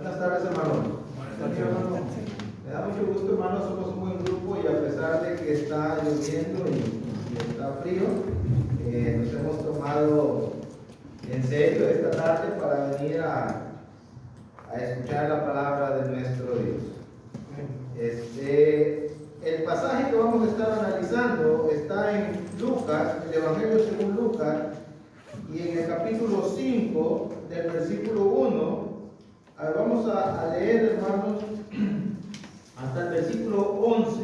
Buenas tardes, hermanos. Me da mucho gusto, hermanos. Somos un buen grupo y a pesar de que está lloviendo y está frío, nos hemos tomado en serio esta tarde para venir a escuchar la palabra de nuestro Dios. El pasaje que vamos a estar analizando está en Lucas, el Evangelio según Lucas, y en el capítulo 5, del versículo 1. Vamos a leer, hermanos, hasta el versículo 11.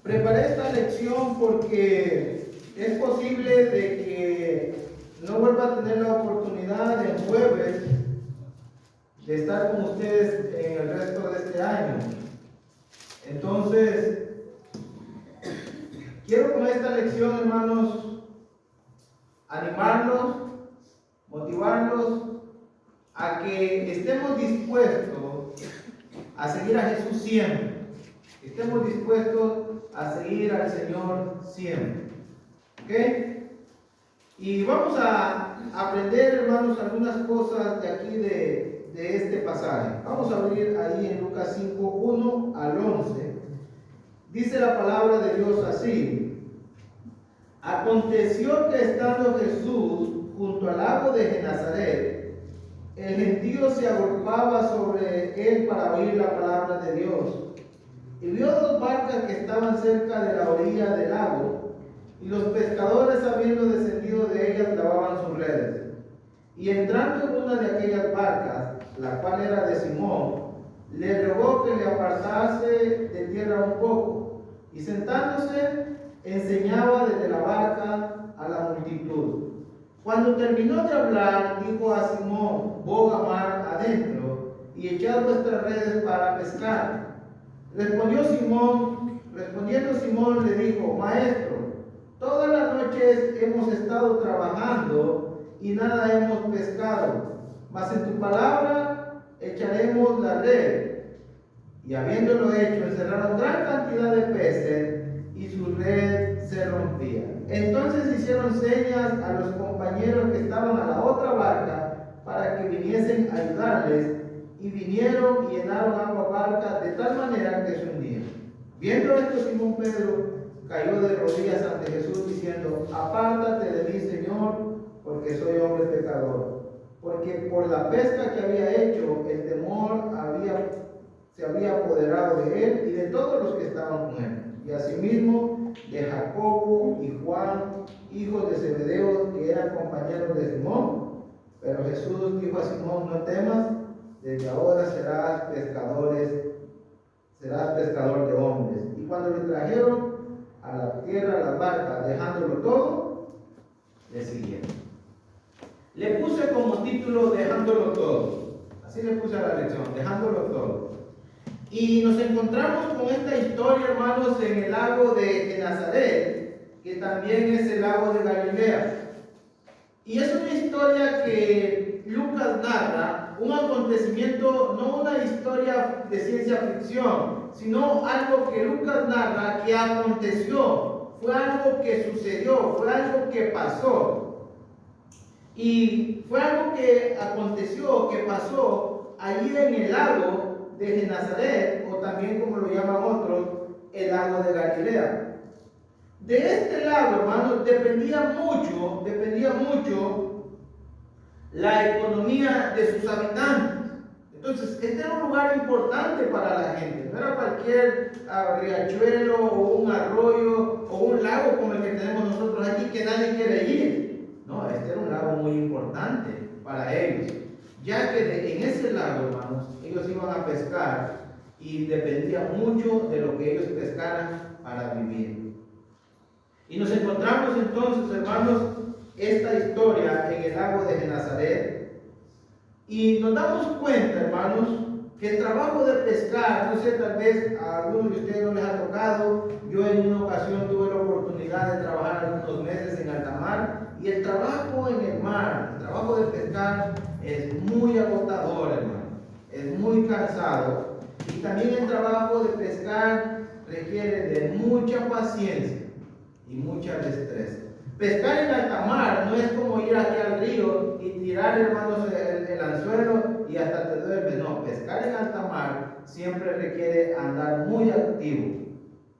Preparé esta lección porque es posible de que no vuelva a tener la oportunidad el jueves de estar con ustedes en el resto de este año. Entonces, quiero con esta lección, hermanos, animarlos, motivarlos a que estemos dispuestos a seguir a Jesús siempre. Estemos dispuestos a seguir al Señor siempre. ¿Ok? Y vamos a aprender, hermanos, algunas cosas de aquí de este pasaje. Vamos a abrir ahí en Lucas 5, 1 al 11. Dice la palabra de Dios así: Aconteció que estando Jesús junto al lago de Genesaret, el gentío se agolpaba sobre él para oír la palabra de Dios. Y vio dos barcas que estaban cerca de la orilla del lago, y los pescadores, habiendo descendido de ellas, lavaban sus redes. Y entrando en una de aquellas barcas, la cual era de Simón, le rogó que le apartase de tierra un poco, y sentándose, enseñaba desde la barca a la multitud. Cuando terminó de hablar, dijo a Simón: boga mar adentro y echad vuestras redes para pescar. Respondiendo Simón le dijo: Maestro, todas las noches hemos estado trabajando y nada hemos pescado, mas en tu palabra echaremos la red. Y habiéndolo hecho, encerraron gran cantidad de peces y su red se rompía. Entonces hicieron señas a los compañeros que estaban a la otra barca para que viniesen a ayudarles, y vinieron y llenaron ambas barcas de tal manera que se hundían. Viendo esto, Simón Pedro cayó de rodillas ante Jesús diciendo: Apártate de mí, Señor, porque soy hombre pecador. Porque por la pesca que había hecho, el temor se había apoderado de él y de todos los que estaban con él, y asimismo de Jacobo y Juan, hijos de Zebedeo, que eran compañeros de Simón. Pero Jesús dijo a Simón: No temas, desde ahora serás pescador de hombres. Y cuando le trajeron a la tierra las barcas, dejándolo todo, le siguieron. Le puse como título Dejándolo todo. Así le puse a la lección, Dejándolo todo. Y nos encontramos con esta historia, hermanos, en el lago de Genesaret, que también es el lago de Galilea. Y es una historia que Lucas narra, un acontecimiento, no una historia de ciencia ficción, sino algo que Lucas narra que aconteció, fue algo que sucedió, fue algo que pasó. Y fue algo que aconteció, que pasó allí en el lago de Genesaret, o también como lo llaman otros, el lago de Galilea. De este lago, hermanos, dependía mucho la economía de sus habitantes. Entonces, este era un lugar importante para la gente. No era cualquier riachuelo o un arroyo o un lago como el que tenemos nosotros aquí que nadie quiere ir. No, este era un lago muy importante para ellos, ya que en ese lago, hermanos, ellos iban a pescar y dependía mucho de lo que ellos pescaran para vivir. Y nos encontramos entonces, hermanos, esta historia en el lago de Genesaret, y nos damos cuenta, hermanos, que el trabajo de pescar, no sé, tal vez a algunos de ustedes no les ha tocado. Yo en una ocasión tuve la oportunidad de trabajar algunos meses en alta mar, y el trabajo en el mar, el trabajo de pescar es muy agotador, hermano, es muy cansado, y también el trabajo de pescar requiere de mucha paciencia y mucha destreza. Pescar en alta mar no es como ir aquí al río y tirar, hermanos, el anzuelo y hasta te duermes. No, pescar en alta mar siempre requiere andar muy activo.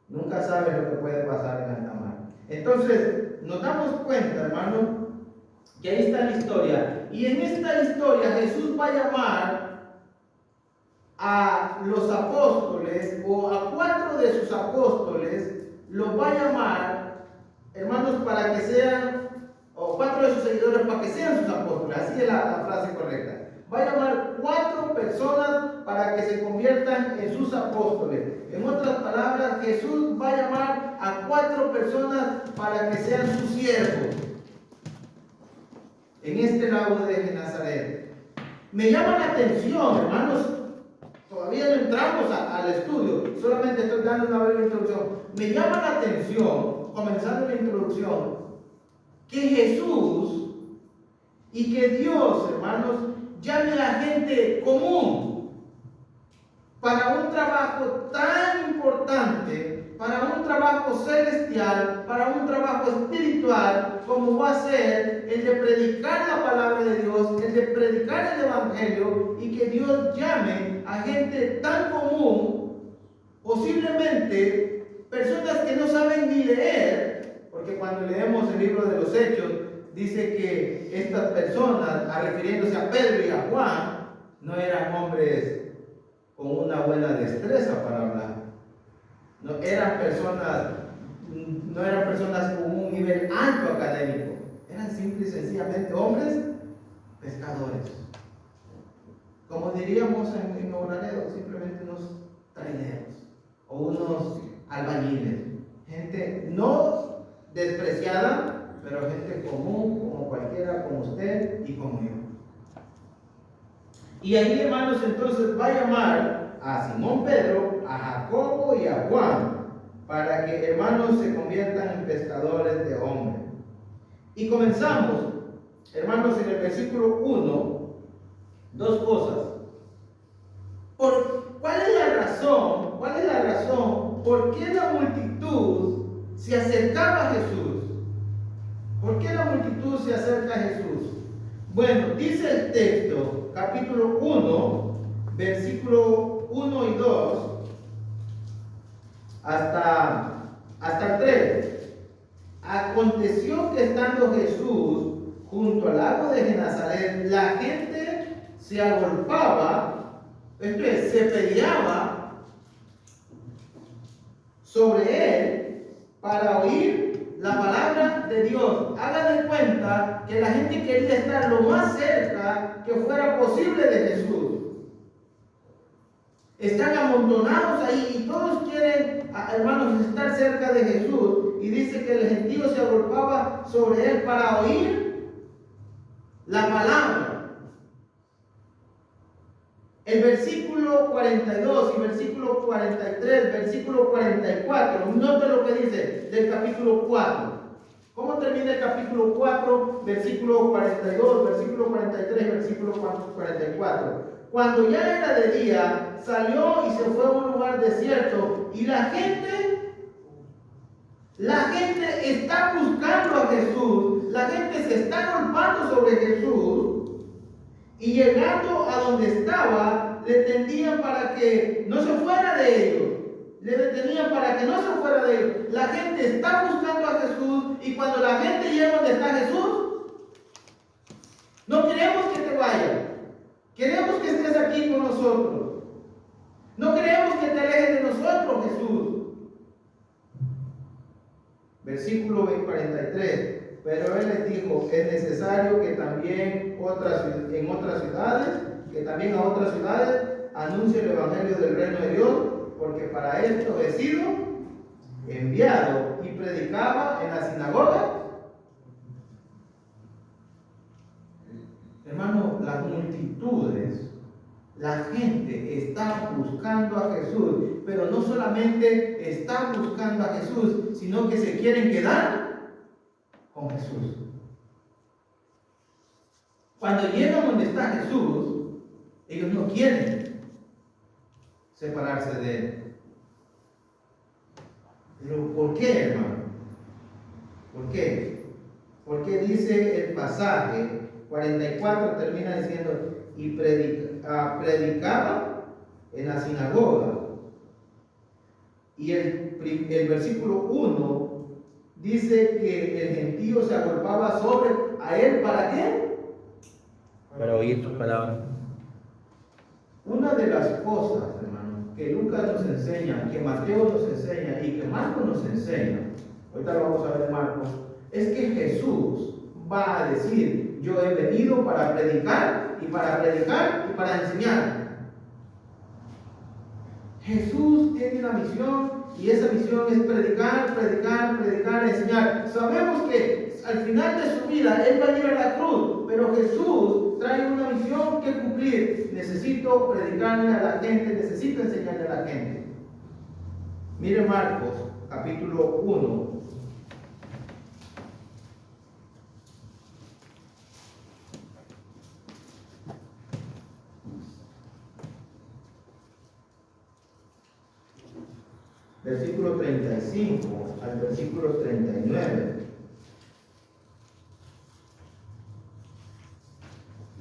Nunca sabes lo que puede pasar en alta mar. Entonces, nos damos cuenta, hermano, que ahí está la historia. Y en esta historia Jesús va a llamar a los apóstoles, o a 4 de sus apóstoles, los va a llamar, hermanos, para que sean, o 4 de sus seguidores para que sean sus apóstoles. Así es la frase correcta. Va a llamar 4 personas para que se conviertan en sus apóstoles. En otras palabras, Jesús va a llamar a 4 personas para que sean sus siervos en este lago de Nazaret. Me llama la atención, hermanos, todavía no entramos al estudio, solamente estoy dando una breve introducción. Me llama la atención, comenzando la introducción, que Jesús y que Dios, hermanos, llame a gente común para un trabajo tan importante, para un trabajo celestial, para un trabajo espiritual, como va a ser el de predicar la palabra de Dios, el de predicar el evangelio, y que Dios llame a gente tan común, posiblemente personas que no saben ni leer, porque cuando leemos el libro de los Hechos, dice que estas personas, refiriéndose a Pedro y a Juan, no eran hombres con una buena destreza para hablar. No eran personas con un nivel alto académico. Eran simple y sencillamente hombres pescadores. Como diríamos en Obraredo, simplemente unos traineros o unos albañiles. Gente no despreciada, pero gente común, como cualquiera, como usted y como yo. Y ahí, hermanos, entonces va a llamar a Simón Pedro, a Jacobo y a Juan, para que, hermanos, se conviertan en pescadores de hombres. Y comenzamos, hermanos, en el versículo 1, 2 cosas. ¿Cuál es la razón? ¿Cuál es la razón? ¿Por qué la multitud se acercaba a Jesús? ¿Por qué la multitud se acerca a Jesús? Bueno, dice el texto, capítulo 1, versículo 1 y 2, hasta el 3. Aconteció que estando Jesús junto al lago de Genezaret, la gente se agolpaba, esto es, se peleaba sobre él para oír la palabra de Dios. Hagan de cuenta que la gente quería estar lo más cerca que fuera posible de Jesús. Están amontonados ahí y todos quieren, hermanos, estar cerca de Jesús. Y dice que el gentío se agolpaba sobre él para oír la palabra. El versículo 42 y versículo 43, versículo 44, note lo que dice del capítulo 4. ¿Cómo termina el capítulo 4? Versículo 42, versículo 43, versículo 44. Cuando ya era de día, salió y se fue a un lugar desierto, y la gente está buscando a Jesús, la gente se está golpeando sobre Jesús, y llegando a donde estaba, le tendían para que no se fuera de ellos. Le detenían para que no se fuera de ellos. La gente está buscando a Jesús, y cuando la gente llega donde está Jesús, no queremos que te vayas. Queremos que estés aquí con nosotros. No queremos que te alejes de nosotros, Jesús. Versículo 43. Pero él les dijo, es necesario que también a otras ciudades anuncie el evangelio del reino de Dios, porque para esto he sido enviado. Y predicaba en la sinagoga. Hermano, las multitudes, la gente está buscando a Jesús, pero no solamente está buscando a Jesús, sino que se quieren quedar con Jesús. Cuando llegan donde está Jesús, ellos no quieren separarse de él. Pero ¿por qué, hermano? ¿Por qué? Porque dice el pasaje 44, termina diciendo, y predicaba en la sinagoga. Y el versículo 1 dice que el gentío se agolpaba sobre a él, ¿para qué? Para oír tus palabras. Una de las cosas, hermano, que Lucas nos enseña, que Mateo nos enseña y que Marcos nos enseña, ahorita lo vamos a ver en Marcos, es que Jesús va a decir, yo he venido para predicar y para predicar y para enseñar. Jesús tiene una misión y esa misión es predicar, predicar, predicar, enseñar. Sabemos que al final de su vida Él va a ir a la cruz, pero Jesús trae una misión que cumplir. Necesito predicarle a la gente, necesito enseñarle a la gente. Mire Marcos, capítulo 1. Versículo 35 al versículo 39.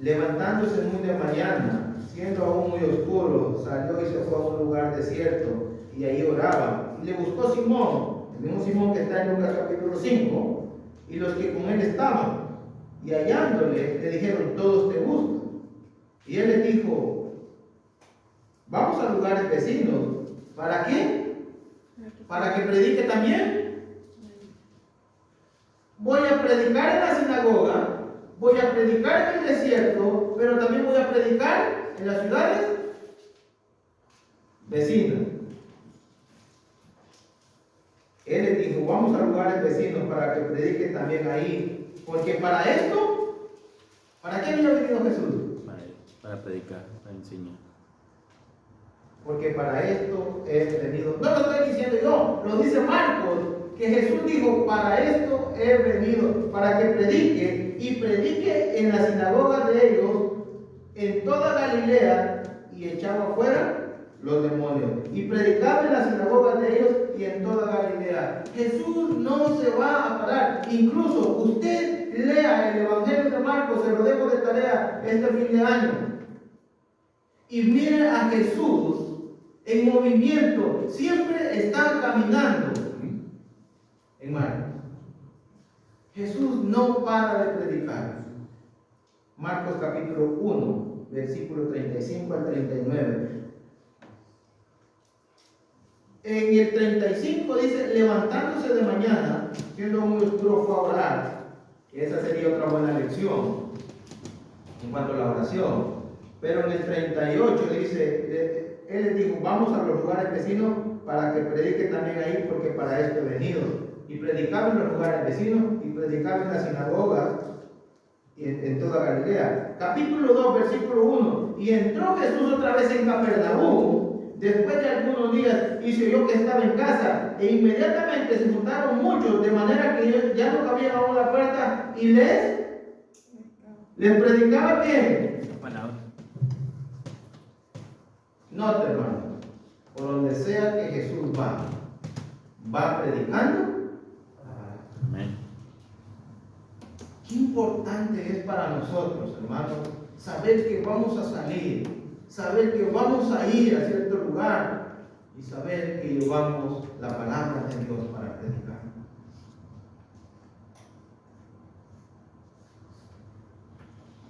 Levantándose muy de mañana, siendo aún muy oscuro, salió y se fue a un lugar desierto y ahí oraba. Y le buscó Simón, el mismo Simón que está en Lucas capítulo 5, y los que con él estaban. Y hallándole, le dijeron, todos te buscan. Y él les dijo, vamos a lugares vecinos. ¿Para qué? ¿Para que predique también? Voy a predicar en la sinagoga, voy a predicar en el desierto, pero también voy a predicar en las ciudades vecinas. Él les dijo, vamos a lugares vecinos para que predique también ahí, porque para esto, ¿para qué había venido Jesús? Para predicar, para enseñar. Porque para esto he venido. No lo estoy diciendo yo, lo dice Marcos, que Jesús dijo, para esto he venido, para que predique, y predique en la sinagoga de ellos, en toda Galilea, y echaba afuera los demonios. Y predicaba en la sinagoga de ellos y en toda Galilea. Jesús no se va a parar. Incluso usted lea el Evangelio de Marcos, se lo dejo de tarea este fin de año. Y mire a Jesús en movimiento, siempre está caminando en Marcos. Jesús no para de predicar. Marcos capítulo 1, versículo 35 al 39. En el 35 dice, levantándose de mañana, siendo muy oscuro, fue a orar. Esa sería otra buena lección en cuanto a la oración. Pero en el 38 dice, él les dijo, vamos a los lugares vecinos para que predique también ahí, porque para esto he venido. Y predicaba en los lugares vecinos y predicaba en la sinagoga y en toda Galilea. Capítulo 2, versículo 1. Y entró Jesús otra vez en Capernaum, después de algunos días, y se oyó que estaba en casa, e inmediatamente se juntaron muchos, de manera que ya no cabían aún la puerta, y les predicaba ¿qué? La palabra. Note, hermano, por donde sea que Jesús va predicando. Amén. Qué importante es para nosotros, hermano, saber que vamos a salir, saber que vamos a ir a cierto lugar y saber que llevamos la palabra de Dios para predicar.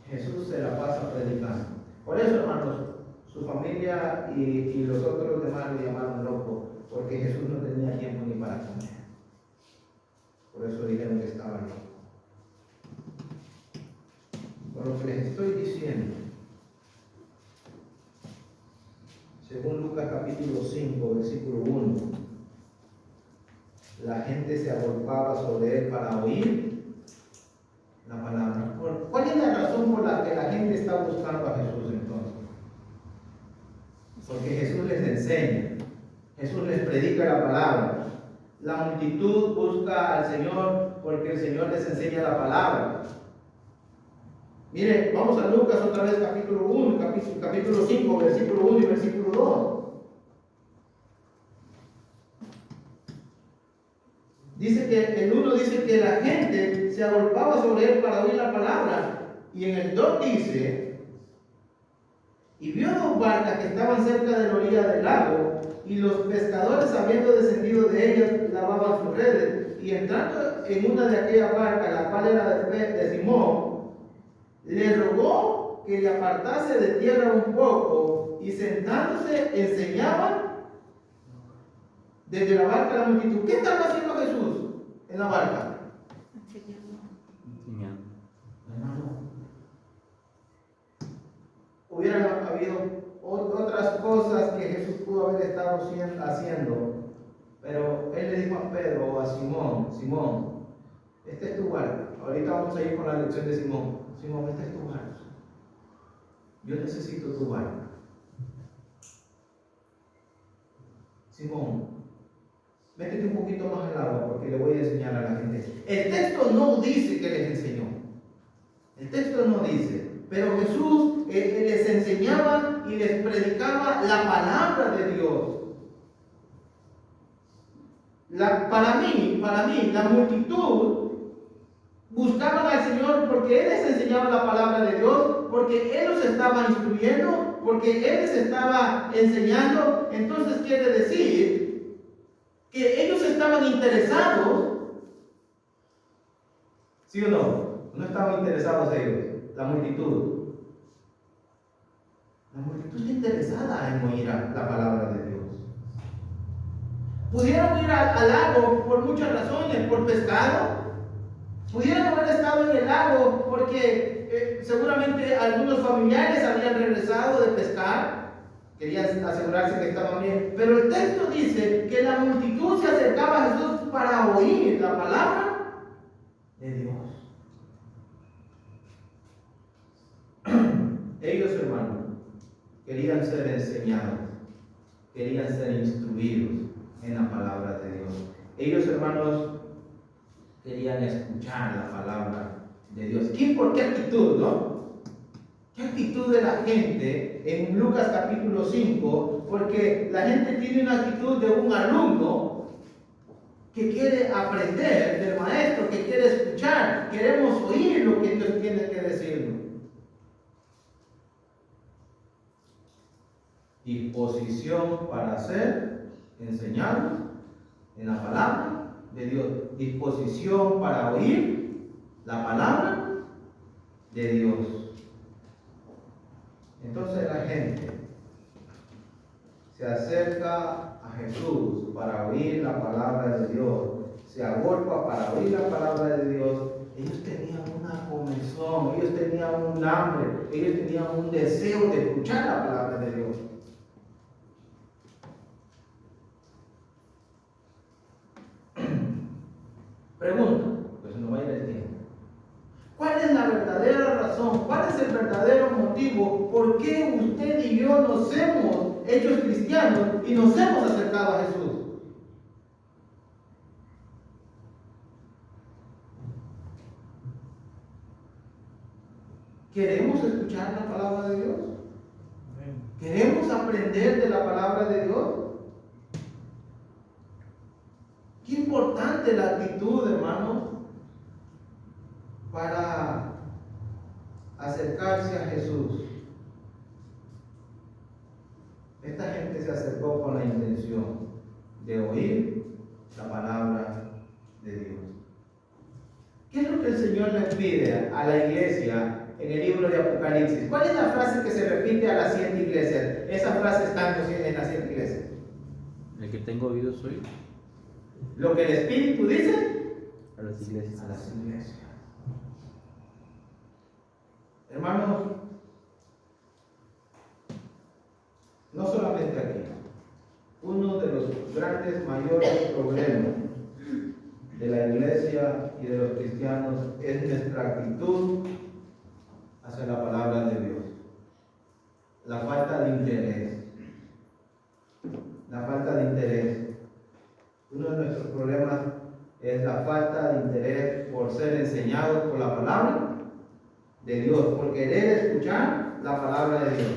Jesús se la pasa predicando. Por eso, hermanos, su familia y los otros demás le llamaron loco, porque Jesús no tenía tiempo ni para comer. Por eso dijeron que estaba loco. Por lo que les estoy diciendo, según Lucas capítulo 5, versículo 1, la gente se agolpaba sobre él para oír la palabra. ¿Cuál es la razón por la que la gente está buscando a Jesús entonces? Porque Jesús les enseña, Jesús les predica la palabra. La multitud busca al Señor porque el Señor les enseña la palabra. Mire, vamos a Lucas otra vez, capítulo 1, capítulo 5, versículo 1 y versículo 2. Dice que el 1 dice que la gente se agolpaba sobre él para oír la palabra. Y en el 2 dice, y vio 2 barcas que estaban cerca de la orilla del lago, y los pescadores, habiendo descendido de ellas, lavaban sus redes. Y entrando en una de aquellas barcas, la cual era de Simón, le rogó que le apartase de tierra un poco, y sentándose enseñaba desde la barca a la multitud. ¿Qué estaba haciendo Jesús en la barca? Enseñando. Hermano, hubieran habido otras cosas que Jesús pudo haber estado haciendo, pero él le dijo a Pedro o a Simón: Simón, este es tu barca. Ahorita vamos a ir con la lección de Simón. Simón, este es tu barca. Yo necesito tu barca. Simón, métete un poquito más al agua porque le voy a enseñar a la gente. El texto no dice que les enseñó. El texto no dice. Pero Jesús les enseñaba y les predicaba la palabra de Dios. Para mí, la multitud buscaban al Señor porque Él les enseñaba la palabra de Dios, porque Él los estaba instruyendo, porque Él les estaba enseñando. Entonces quiere decir que ellos estaban interesados, ¿sí o no? No estaban interesados ellos, la multitud. La multitud está interesada en oír la palabra de Dios. Pudieron ir al lago por muchas razones: por pescado. Pudieron haber estado en el lago porque seguramente algunos familiares habían regresado de pescar, querían asegurarse que estaban bien. Pero el texto dice que la multitud se acercaba a Jesús para oír la palabra de Dios. Ellos, hermanos, querían ser enseñados, querían ser instruidos en la palabra de Dios. Ellos, hermanos, querían escuchar la palabra de Dios. ¿Por qué actitud, no? ¿Qué actitud de la gente en Lucas capítulo 5? Porque la gente tiene una actitud de un alumno que quiere aprender del maestro, que quiere escuchar. Queremos oír lo que Dios tiene que decirnos. Disposición para ser enseñados en la palabra de Dios. Disposición para oír la palabra de Dios. Entonces la gente se acerca a Jesús para oír la palabra de Dios, se agolpa para oír la palabra de Dios. Ellos tenían una comezón, ellos tenían un hambre, ellos tenían un deseo de escuchar la palabra de Dios. Pregunta, pues no va a ir el tiempo. ¿Cuál es la verdadera razón? ¿Cuál es el verdadero motivo? ¿Por qué usted y yo nos hemos hecho cristianos y nos hemos acercado a Jesús? ¿Queremos escuchar la palabra de Dios? ¿Queremos aprender de la palabra de Dios? Qué importante la actitud, hermano, para acercarse a Jesús. Esta gente se acercó con la intención de oír la palabra de Dios. ¿Qué es lo que el Señor le pide a la iglesia en el libro de Apocalipsis? ¿Cuál es la frase que se repite a las 7 iglesias? Esa frase está en las 7 iglesias. El que tengo oídos oír. Lo que el Espíritu dice A las iglesias. a las iglesias. Hermanos, no solamente aquí, uno de los grandes, mayores problemas de la iglesia y de los cristianos es nuestra actitud hacia la palabra de Dios. La falta de interés. La falta de interés. Uno de nuestros problemas es la falta de interés por ser enseñados por la palabra de Dios, por querer escuchar la palabra de Dios.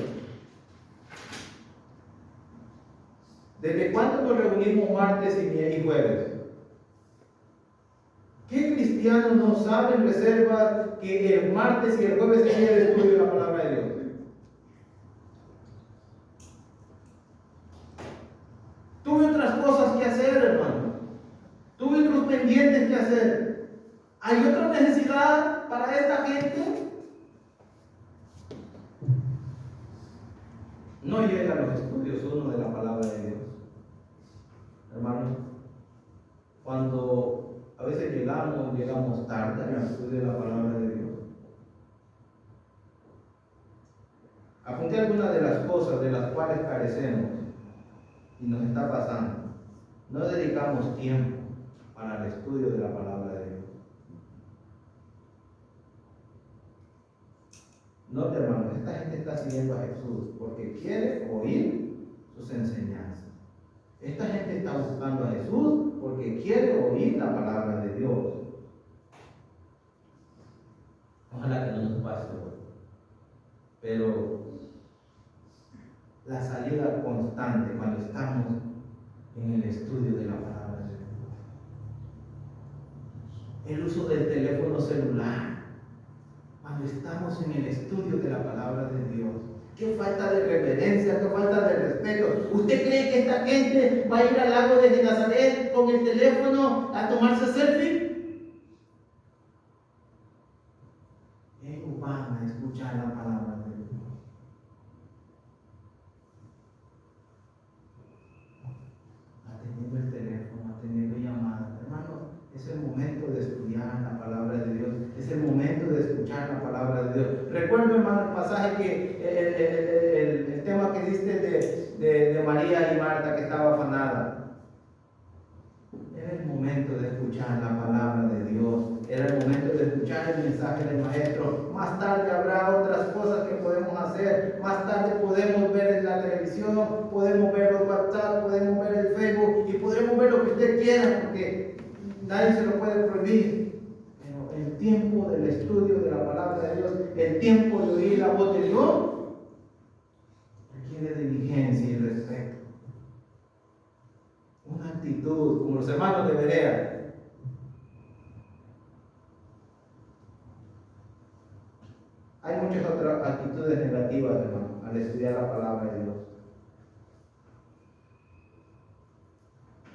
¿Desde cuándo nos reunimos martes y jueves? ¿Qué cristianos no saben reservar que el martes y el jueves es el estudio de la palabra de Dios? Tuve otras cosas que hacer, hermano. Tuve otros pendientes que hacer. ¿Hay otra necesidad para esta gente? No llega a los estudios uno de la palabra de Dios. Hermano, cuando a veces llegamos tarde al estudio de la palabra de Dios. Apunté algunas de las cosas de las cuales carecemos y nos está pasando. No dedicamos tiempo para el estudio de la palabra de Dios. No, hermanos, esta gente está siguiendo a Jesús porque quiere oír sus enseñanzas. Esta gente está buscando a Jesús porque quiere oír la palabra de Dios. Ojalá que no nos pase hoy. Pero la salida constante cuando estamos en el estudio de la palabra de Dios. El uso del teléfono celular. Cuando estamos en el estudio de la palabra de Dios. Qué falta de reverencia, qué falta de respeto. ¿Usted cree que esta gente va a ir al lago de Nazaret con el teléfono a tomarse selfie? Ellos van a escuchar la palabra de Dios. Atendiendo el teléfono, atendiendo llamadas. Hermanos, es el momento de estudiar la palabra de Dios. Es el momento de escuchar la palabra de Dios. Recuerdo, hermano, el pasaje que el tema que diste de María y Marta que estaba afanada. Era el momento de escuchar la palabra de Dios. Era el momento de escuchar el mensaje del Maestro. Más tarde habrá otras cosas que podemos hacer. Más tarde podemos ver en la televisión, podemos ver los WhatsApp, podemos ver el Facebook y podremos ver lo que usted quiera porque nadie se lo puede prohibir. El tiempo del estudio de la palabra de Dios, el tiempo de oír la voz de Dios, requiere diligencia y respeto. Una actitud, como los hermanos de Berea. Hay muchas otras actitudes negativas, hermano, al estudiar la palabra de Dios.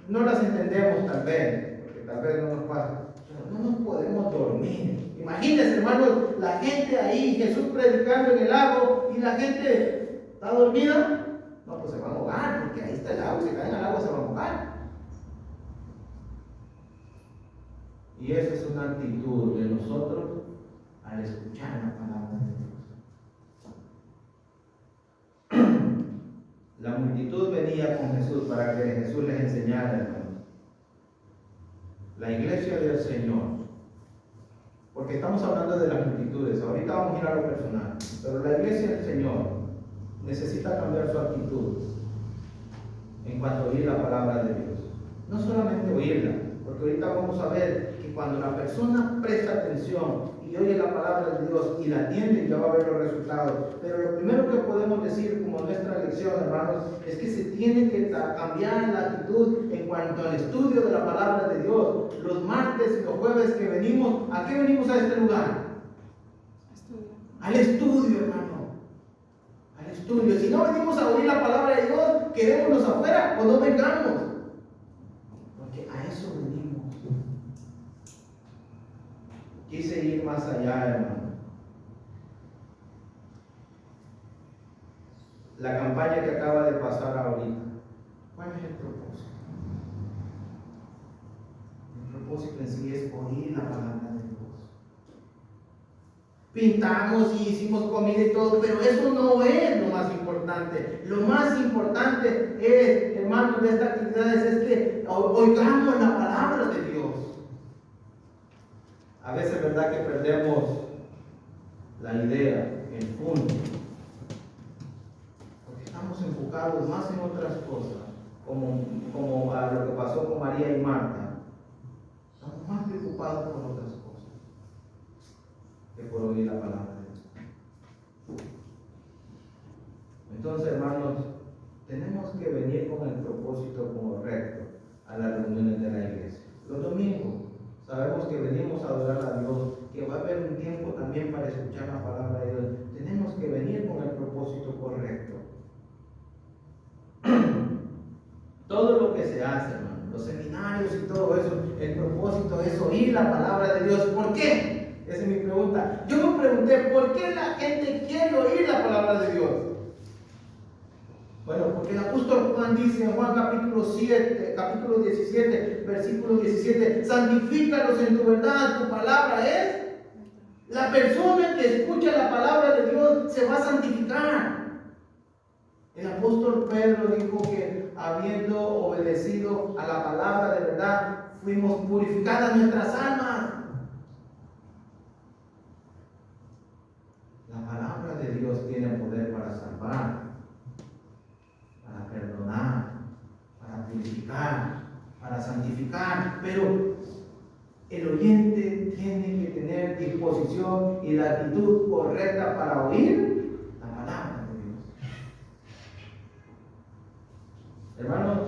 No las entendemos tal vez, porque tal vez no nos pasa. No nos podemos dormir. Imagínense, hermanos, la gente ahí, Jesús predicando en el lago y la gente está dormida. No, pues se van a ahogar, porque ahí está el lago, si caen al agua se van a ahogar. Y esa es una actitud de nosotros al escuchar la palabra de Dios. La multitud venía con Jesús para que Jesús les enseñara, hermanos. La iglesia del Señor, porque estamos hablando de las multitudes, ahorita vamos a ir a lo personal, pero la iglesia del Señor necesita cambiar su actitud en cuanto a oír la palabra de Dios. No solamente oírla, porque ahorita vamos a ver que cuando la persona presta atención y oye la palabra de Dios y la atiende, ya va a ver los resultados. Pero lo primero que podemos decir como nuestra lección, hermanos, es que se tiene que cambiar la actitud en cuanto al estudio de la palabra de Dios. Los martes y los jueves que venimos, ¿a qué venimos a este lugar? Al estudio, hermano. Al estudio. Si no venimos a oír la palabra de Dios, quedémonos afuera o no vengamos. Porque a eso venimos. Quise ir más allá, hermano. La campaña que acaba de pasar ahorita, ¿cuál es el propósito? El propósito en sí es oír la palabra de Dios. Pintamos y hicimos comida y todo, pero eso no es lo más importante. Lo más importante es, hermanos, de estas actividades es que oigamos la palabra de Dios. A veces, ¿verdad?, que perdemos la idea, el punto. Porque estamos enfocados más en otras cosas, como a lo que pasó con María y Marta. Estamos más preocupados por otras cosas que por oír la palabra de Dios. Entonces, hermanos, tenemos que venir con el propósito correcto a las reuniones de la iglesia. Los domingos Sabemos que venimos a adorar a Dios, que va a haber un tiempo también para escuchar la palabra de Dios. Tenemos que venir con el propósito correcto. Todo lo que se hace, hermano, los seminarios y todo eso, el propósito es oír la palabra de Dios. ¿Por qué? Esa es mi pregunta. Yo me pregunté, ¿por qué la gente quiere oír la palabra de Dios? Bueno, porque el apóstol Juan dice en Juan capítulo 17, versículo 17, santifícalos en tu verdad, tu palabra es. La persona que escucha la palabra de Dios se va a santificar. El apóstol Pedro dijo que habiendo obedecido a la palabra de verdad, fuimos purificadas nuestras almas. La palabra de Dios tiene poder para salvar, para perdonar, para purificar, para santificar, pero el oyente tiene que tener disposición y la actitud correcta para oír la palabra de Dios. Hermanos,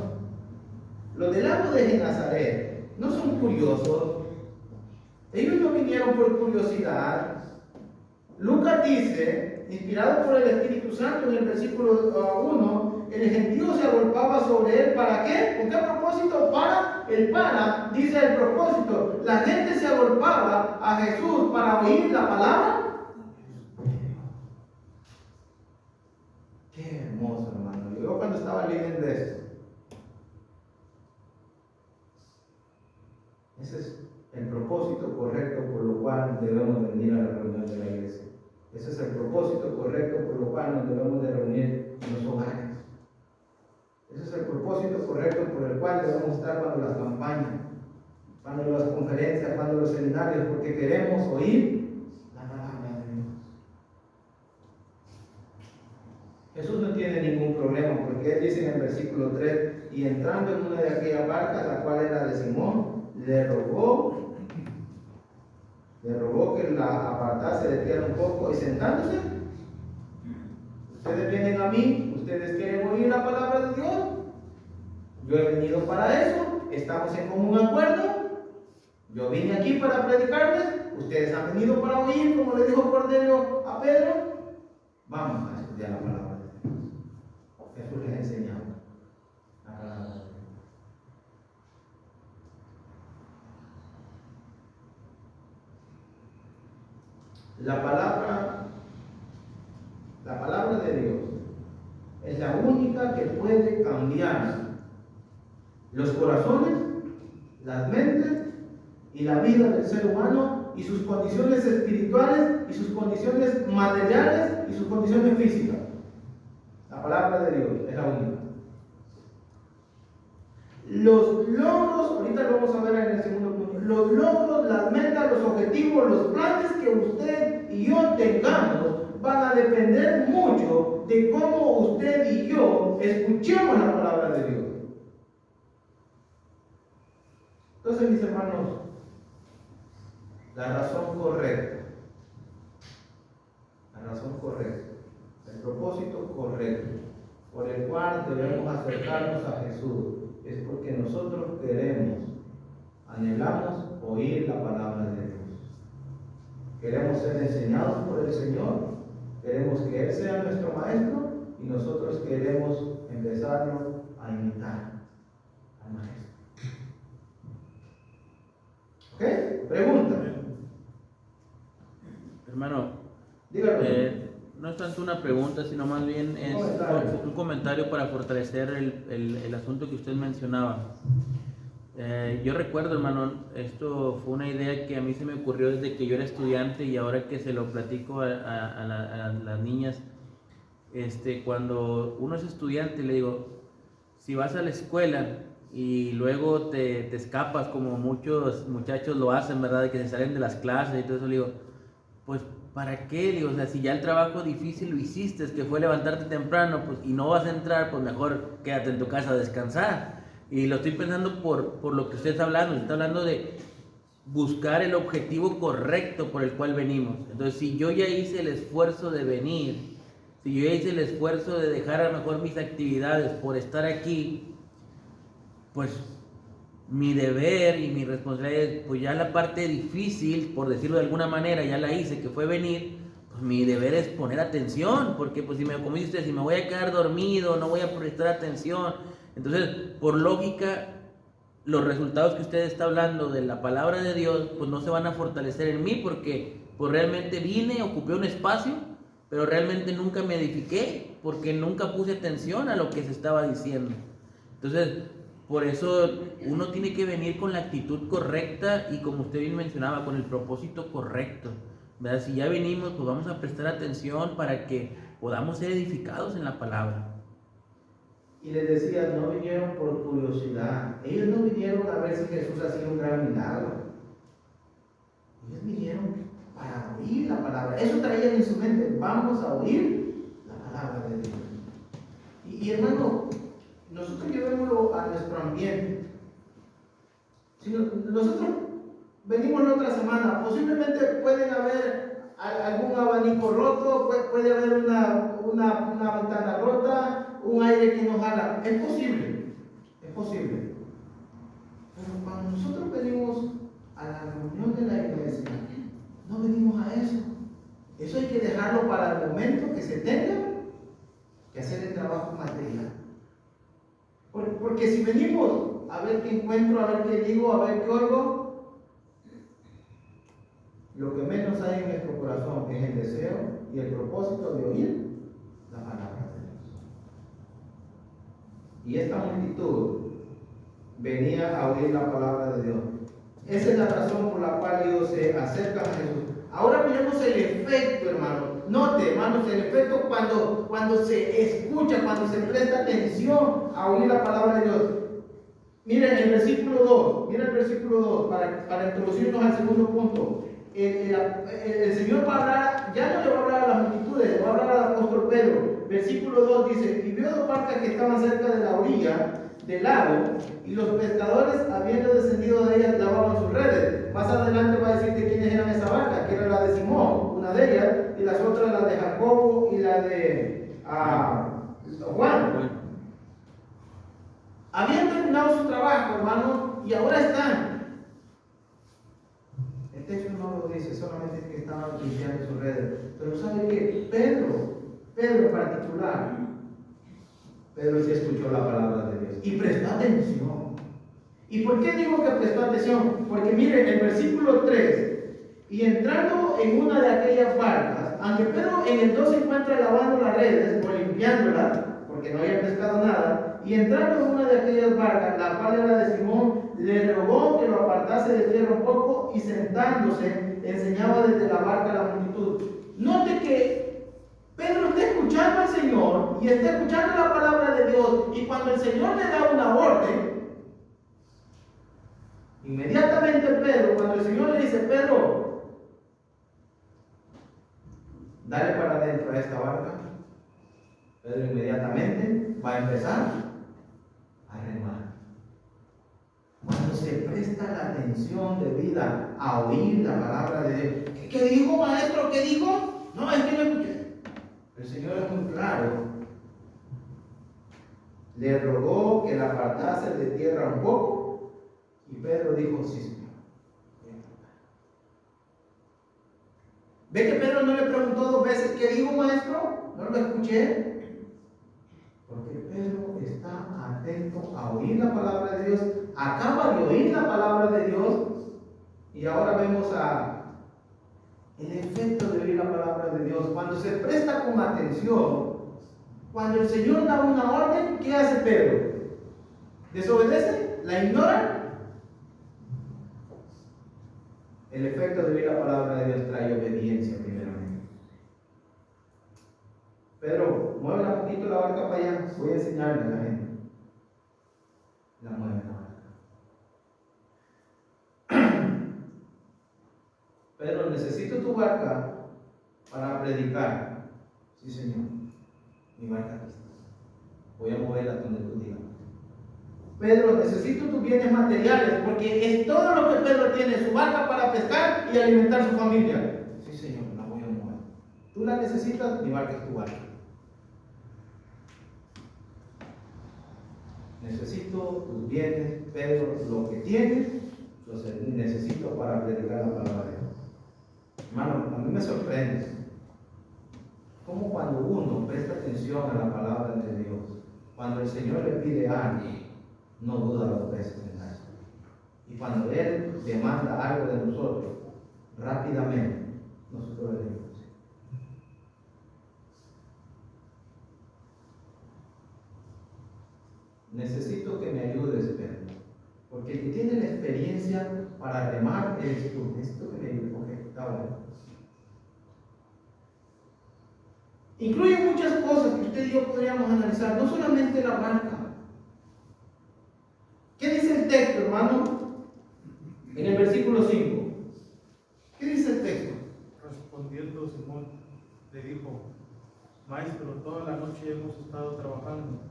los del lago de Genezaret no son curiosos. Ellos no vinieron por curiosidad. Lucas dice, inspirado por el Espíritu Santo en el versículo 1, el gentío se agolpaba sobre él. ¿Para qué? ¿Con qué propósito? Dice el propósito. La gente se agolpaba a Jesús para oír la palabra. Qué hermoso, hermano. Yo cuando estaba leyendo esto, ese es el propósito correcto por lo cual debemos venir a la reunión de la iglesia. Ese es el propósito correcto por lo cual nos debemos de reunir en los hogares. Ese es el propósito correcto por el cual debemos estar cuando las campañas, cuando las conferencias, cuando los seminarios, porque queremos oír la palabra de Dios. Jesús no tiene ningún problema, porque él dice en el versículo 3, y entrando en una de aquellas barcas, la cual era de Simón, le rogó que la apartase de tierra un poco, y sentándose, ustedes vienen a mí, ustedes quieren oír la palabra de Dios, yo he venido para eso, estamos en común acuerdo, yo vine aquí para predicarles, ustedes han venido para oír, como le dijo Cornelio a Pedro, vamos a estudiar la palabra de Dios. Jesús les enseñó la palabra de Dios. La palabra de Dios es la única que puede cambiar los corazones, las mentes y la vida del ser humano y sus condiciones espirituales y sus condiciones materiales y sus condiciones físicas. La palabra de Dios es la única. Los logros, ahorita lo vamos a ver en el segundo punto, los logros, las metas, los objetivos, los planes que usted y yo tengamos van a depender mucho de cómo usted y yo escuchemos la palabra de Dios. Entonces, mis hermanos, la razón correcta, el propósito correcto por el cual debemos acercarnos a Jesús es porque nosotros anhelamos oír la palabra de Dios. Queremos ser enseñados por el Señor, queremos que Él sea nuestro maestro y nosotros queremos empezarlo a imitar al maestro. ¿Ok? Pregunta. Hermano, dígalo. no es tanto una pregunta, sino más bien es un comentario para fortalecer el asunto que usted mencionaba. Yo recuerdo, hermano, esto fue una idea que a mí se me ocurrió desde que yo era estudiante y ahora que se lo platico a las niñas, cuando uno es estudiante, le digo, si vas a la escuela y luego te escapas como muchos muchachos lo hacen, ¿verdad? De que se salen de las clases y todo eso, le digo, pues ¿para qué? Digo, o sea, si ya el trabajo difícil lo hiciste, que fue levantarte temprano, pues, y no vas a entrar, pues mejor quédate en tu casa a descansar. Y lo estoy pensando por lo que usted está hablando de buscar el objetivo correcto por el cual venimos. Entonces, si yo ya hice el esfuerzo de venir, si yo ya hice el esfuerzo de dejar a lo mejor mis actividades por estar aquí, pues mi deber y mi responsabilidad, pues ya la parte difícil, por decirlo de alguna manera, ya la hice, que fue venir, pues mi deber es poner atención, porque pues como dice usted, si me voy a quedar dormido, no voy a prestar atención, entonces por lógica, los resultados que usted está hablando de la palabra de Dios, pues no se van a fortalecer en mí, porque pues realmente vine, ocupé un espacio, pero realmente nunca me edifiqué, porque nunca puse atención a lo que se estaba diciendo. Entonces, por eso uno tiene que venir con la actitud correcta y, como usted bien mencionaba, con el propósito correcto, ¿verdad? Si ya venimos, pues vamos a prestar atención para que podamos ser edificados en la palabra. Y les decía, no vinieron por curiosidad. Ellos no vinieron a ver si Jesús hacía un gran milagro. Ellos vinieron para oír la palabra. Eso traían en su mente. Vamos a oír la palabra de Dios. Y hermano, nosotros llevémoslo a nuestro ambiente. Si nosotros venimos la otra semana, posiblemente pueden haber algún abanico roto, puede haber una ventana rota, un aire que nos jala. Es posible, es posible. Pero cuando nosotros venimos a la reunión de la iglesia, no venimos a eso. Eso hay que dejarlo para el momento que se tenga que hacer el trabajo material. Porque si venimos a ver qué encuentro, a ver qué digo, a ver qué oigo, lo que menos hay en nuestro corazón es el deseo y el propósito de oír la palabra de Dios. Y esta multitud venía a oír la palabra de Dios. Esa es la razón por la cual ellos se acercan a Jesús. Ahora miremos el efecto, hermano. Note, hermanos, el efecto cuando se escucha, cuando se presta atención a oír la palabra de Dios. Miren el versículo 2, miren el versículo 2, para introducirnos al segundo punto. El Señor va a hablar, ya no le va a hablar a las multitudes, le va a hablar al apóstol Pedro. Versículo 2 dice: y vio dos barcas que estaban cerca de la orilla del lago, y los pescadores, habiendo descendido de ellas, lavaban sus redes. Más adelante va a decir de quiénes eran esas barcas, que era la de Simón, una de ellas, y las otras la de Jacobo y la de Juan. Habían terminado su trabajo, hermano, y ahora están. El texto no lo dice, solamente que estaban limpiando sus redes. Pero ¿sabe qué? Pedro en particular, Pedro sí escuchó la palabra de Dios y prestó atención. ¿Y por qué digo que prestó atención? Porque miren, el versículo 3, y entrando en una de aquellas barcas, aunque Pedro en el 2 se encuentra lavando las redes o limpiándolas, porque no había pescado nada, y entrando en una de aquellas barcas, la cual era de Simón, le rogó que lo apartase de tierra un poco, y sentándose enseñaba desde la barca a la multitud. Note que Pedro está escuchando al Señor y está escuchando la palabra de Dios, y cuando el Señor le da una orden, inmediatamente Pedro, cuando el Señor le dice: Pedro, dale para adentro a esta barca, Pedro inmediatamente va a empezar a remar. Cuando se presta la atención debida a oír la palabra de Dios. ¿Qué dijo, maestro? ¿Qué dijo? No, es que no escuché. El Señor es muy claro. Le rogó que la apartase de tierra un poco, y Pedro dijo: sí, Señor. ¿Ve que Pedro no le preguntó 2 veces qué dijo, maestro? No lo escuché. Porque Pedro está atento a oír la palabra de Dios, acaba de oír la palabra de Dios, y ahora vemos el efecto de oír la palabra de Dios. Cuando se presta con atención, cuando el Señor da una orden, ¿qué hace Pedro? ¿Desobedece? ¿La ignora? El efecto de oír la palabra de Dios trae obediencia primeramente. Pedro, mueve un poquito la barca para allá, voy a enseñarle a la gente. La mueve la barca. Pedro, necesito tu barca para predicar. Sí, Señor, mi barca aquí está. Voy a moverla donde tú digas. Pedro, necesito tus bienes materiales, porque es todo lo que Pedro tiene: su barca para pescar y alimentar a su familia. Sí, Señor, la voy a mover. Tú la necesitas, mi barca es tu barca. necesito tus bienes, Pedro, lo que tienes, lo necesito para predicar la palabra de Dios. Hermano, a mí me sorprende cómo cuando uno presta atención a la palabra de Dios, cuando el Señor le pide algo, no duda dos veces en eso. Y cuando Él demanda algo de nosotros, rápidamente nosotros le decimos. Necesito que me ayudes, Pedro, porque el que tiene la experiencia para remar eres tú. Necesito que me ayudes. Ok, está bueno. Incluye muchas cosas que usted y yo podríamos analizar, no solamente la barca. ¿Qué dice el texto, hermano? En el versículo 5. ¿Qué dice el texto? Respondiendo Simón, le dijo: Maestro, toda la noche hemos estado trabajando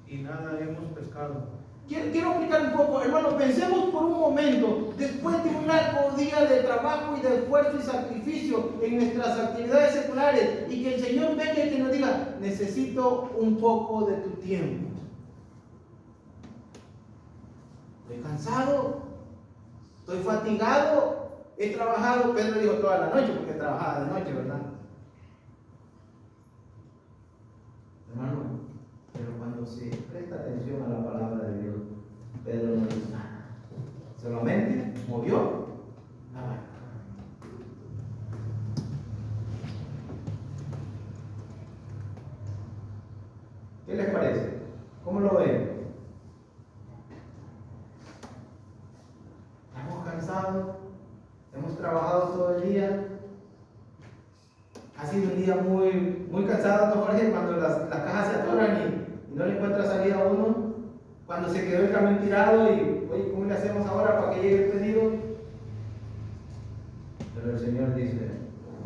y nada hemos pescado. Quiero explicar un poco, hermano. Pensemos por un momento, después de un largo día de trabajo y de esfuerzo y sacrificio en nuestras actividades seculares, y que el Señor venga y que nos diga: necesito un poco de tu tiempo. Estoy cansado, estoy fatigado, he trabajado. Pedro dijo toda la noche, porque trabajaba de noche, ¿verdad? Hermano, pero cuando se presta atención a la palabra de Dios, Pedro no dice nada, solamente movió la barca. ¿Qué les parece? ¿Cómo lo ven? Estamos cansados, hemos trabajado todo el día. Ha sido un día muy cansado, ¿no, Jorge? Cuando las cajas se atoran y no le encuentra salida a uno. Cuando se quedó el camión tirado y, oye, ¿cómo le hacemos ahora para que llegue el pedido? Pero el Señor dice: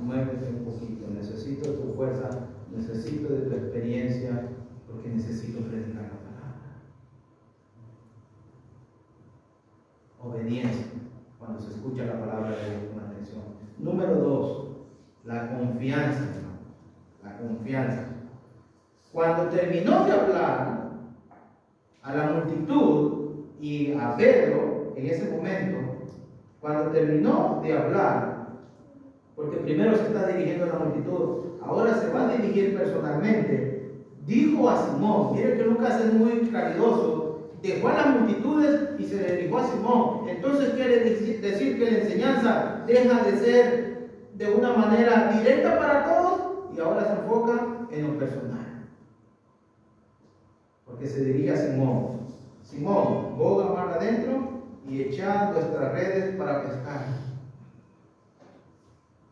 muévete un poquito, necesito tu fuerza, necesito de tu experiencia, porque necesito predicar la palabra. Obediencia, cuando se escucha la palabra de Dios con atención. Número 2, la confianza, hermano. La confianza. Cuando terminó de hablar a la multitud y a Pedro, en ese momento, cuando terminó de hablar, porque primero se está dirigiendo a la multitud, ahora se va a dirigir personalmente, dijo a Simón. Mire que Lucas es muy caridoso, dejó a las multitudes y se dirigió a Simón. Entonces quiere decir que la enseñanza deja de ser de una manera directa para todos y ahora se enfoca en lo personal. Porque se dirige a Simón: Simón, boga mar adentro y echad vuestras redes para pescar.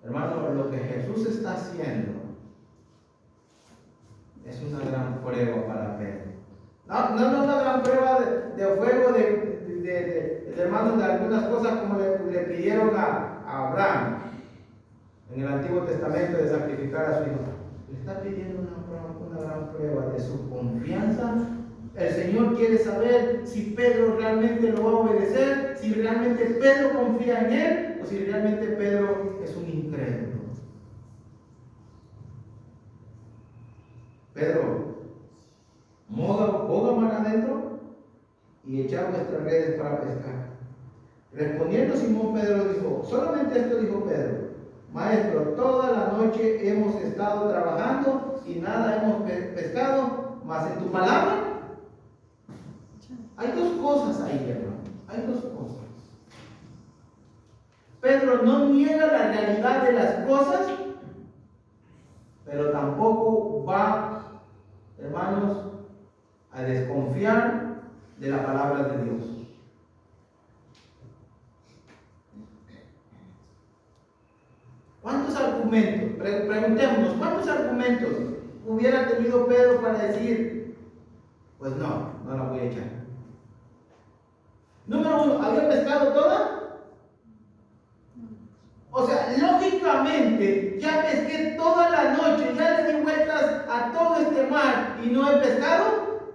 Hermano, lo que Jesús está haciendo es una gran prueba para Pedro. No una gran prueba de fuego de hermanos, de algunas cosas como le pidieron a Abraham en el Antiguo Testamento, de sacrificar a su hijo. Le está pidiendo una gran prueba de su confianza. El Señor quiere saber si Pedro realmente lo va a obedecer, si realmente Pedro confía en él o si realmente Pedro es un incrédulo. Pedro, boga mar adentro y echad vuestras redes para pescar. Respondiendo Simón Pedro dijo, solamente esto dijo Pedro: Maestro, toda la noche hemos estado trabajando y nada hemos pescado, mas en tu palabra. Hay dos cosas ahí, hermano. Hay dos cosas. Pedro no niega la realidad de las cosas, pero tampoco va, hermanos, a desconfiar de la palabra de Dios. ¿Cuántos argumentos? Preguntémonos, ¿cuántos argumentos hubiera tenido Pedro para decir: pues no la voy a echar? Número 1, ¿había pescado toda? O sea, lógicamente, ya pesqué toda la noche, ya le di vueltas a todo este mar y no he pescado.